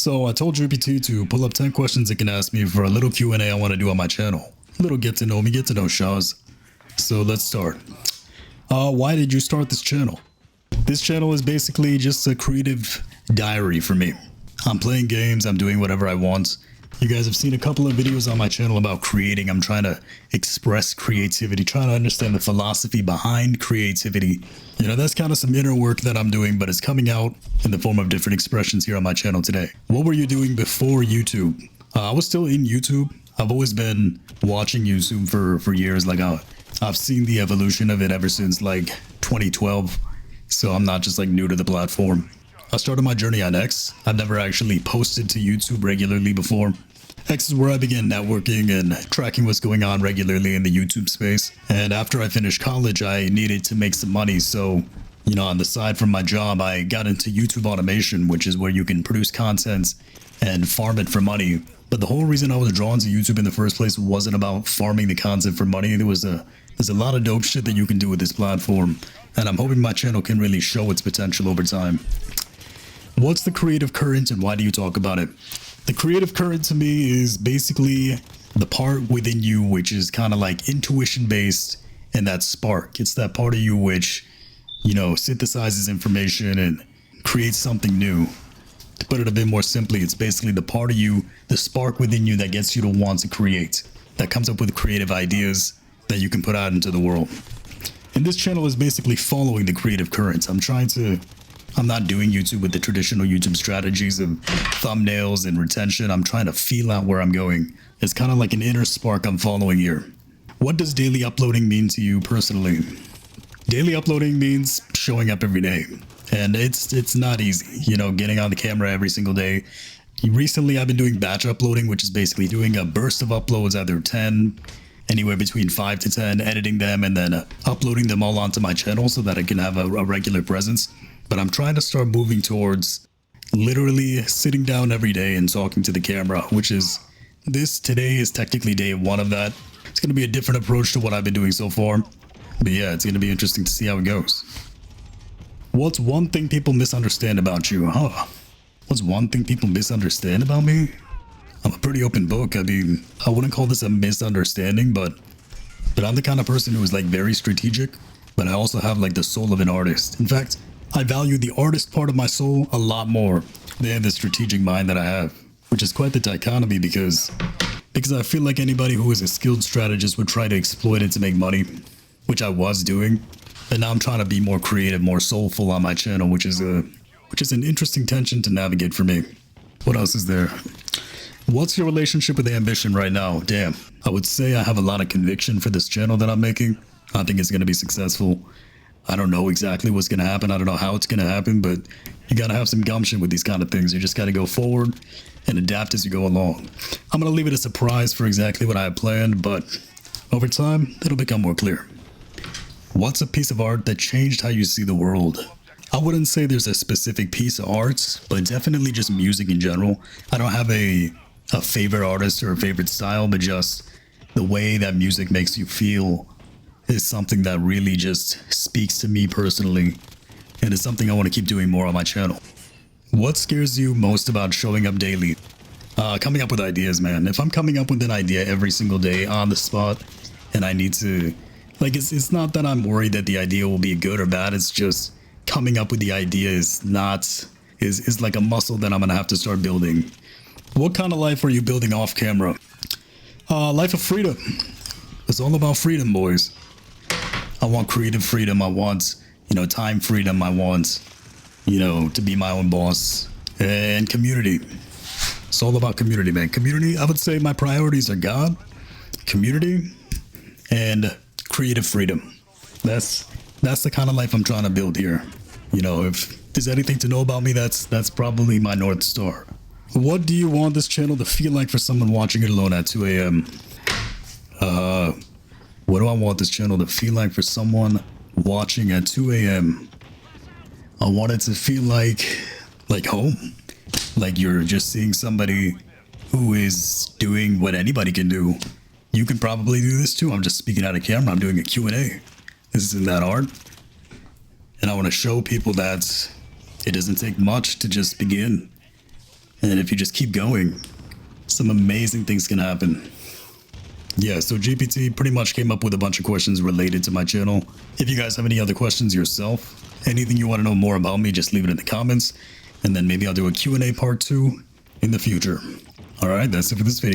So I told GPT to pull up 10 questions it can ask me for a little Q&A I want to do on my channel. A little get to know me, get to know Shaz. So let's start. Why did you start this channel? This channel is basically just a creative diary for me. I'm playing games, I'm doing whatever I want. You guys have seen a couple of videos on my channel about creating. I'm trying to express creativity, trying to understand the philosophy behind creativity. You know, that's kind of some inner work that I'm doing, but it's coming out in the form of different expressions here on my channel today. What were you doing before YouTube? I was still in YouTube. I've always been watching YouTube for years. Like I've seen the evolution of it ever since like 2012. So I'm not just like new to the platform. I started my journey on X. I've never actually posted to YouTube regularly before. X is where I began networking and tracking what's going on regularly in the YouTube space. And after I finished college, I needed to make some money. So, you know, on the side from my job, I got into YouTube automation, which is where you can produce content and farm it for money. But the whole reason I was drawn to YouTube in the first place wasn't about farming the content for money. There's a lot of dope shit that you can do with this platform. And I'm hoping my channel can really show its potential over time. What's the creative current and why do you talk about it? The creative current to me is basically the part within you which is kind of like intuition based, and that spark. It's that part of you which, you know, synthesizes information and creates something new. To put it a bit more simply, it's basically the part of you, the spark within you that gets you to want to create, that comes up with creative ideas that you can put out into the world. And this channel is basically following the creative current. I'm not doing YouTube with the traditional YouTube strategies of thumbnails and retention. I'm trying to feel out where I'm going. It's kind of like an inner spark I'm following here. What does daily uploading mean to you personally? Daily uploading means showing up every day. And it's not easy, you know, getting on the camera every single day. Recently, I've been doing batch uploading, which is basically doing a burst of uploads, either 10, anywhere between 5 to 10, editing them, and then uploading them all onto my channel so that I can have a regular presence. But I'm trying to start moving towards literally sitting down every day and talking to the camera, which is today is technically day one of that. It's going to be a different approach to what I've been doing so far. But yeah, it's going to be interesting to see how it goes. What's one thing people misunderstand about you? What's one thing people misunderstand about me? I'm a pretty open book. I mean, I wouldn't call this a misunderstanding, but I'm the kind of person who is like very strategic, but I also have like the soul of an artist. In fact, I value the artist part of my soul a lot more than the strategic mind that I have, which is quite the dichotomy because I feel like anybody who is a skilled strategist would try to exploit it to make money, which I was doing. And now I'm trying to be more creative, more soulful on my channel, which is an interesting tension to navigate for me. What else is there? What's your relationship with ambition right now? Damn. I would say I have a lot of conviction for this channel that I'm making. I think it's going to be successful. I don't know exactly what's going to happen. I don't know how it's going to happen, but you got to have some gumption with these kind of things. You just got to go forward and adapt as you go along. I'm going to leave it a surprise for exactly what I have planned, but over time, it'll become more clear. What's a piece of art that changed how you see the world? I wouldn't say there's a specific piece of art, but definitely just music in general. I don't have a favorite artist or a favorite style, but just the way that music makes you feel is something that really just speaks to me personally, and it's something I want to keep doing more on my channel. What scares you most about showing up daily? Coming up with ideas, man. If I'm coming up with an idea every single day on the spot, and I need to, like, it's not that I'm worried that the idea will be good or bad, it's just coming up with the idea is like a muscle that I'm gonna have to start building. What kind of life are you building off camera? Life of freedom. It's all about freedom, boys. I want creative freedom. I want, you know, time freedom. I want, you know, to be my own boss, and community. It's all about community, man. Community, I would say my priorities are God, community, and creative freedom. That's the kind of life I'm trying to build here. You know, if there's anything to know about me, that's probably my North Star. What do you want this channel to feel like for someone watching it alone at 2 a.m.? What do I want this channel to feel like for someone watching at 2 a.m.? I want it to feel like home. Like you're just seeing somebody who is doing what anybody can do. You can probably do this too. I'm just speaking out of camera. I'm doing a Q&A. This isn't that hard. And I want to show people that it doesn't take much to just begin. And if you just keep going, some amazing things can happen. Yeah, so GPT pretty much came up with a bunch of questions related to my channel. If you guys have any other questions yourself, anything you want to know more about me, just leave it in the comments. And then maybe I'll do a Q&A part 2 in the future. Alright, that's it for this video.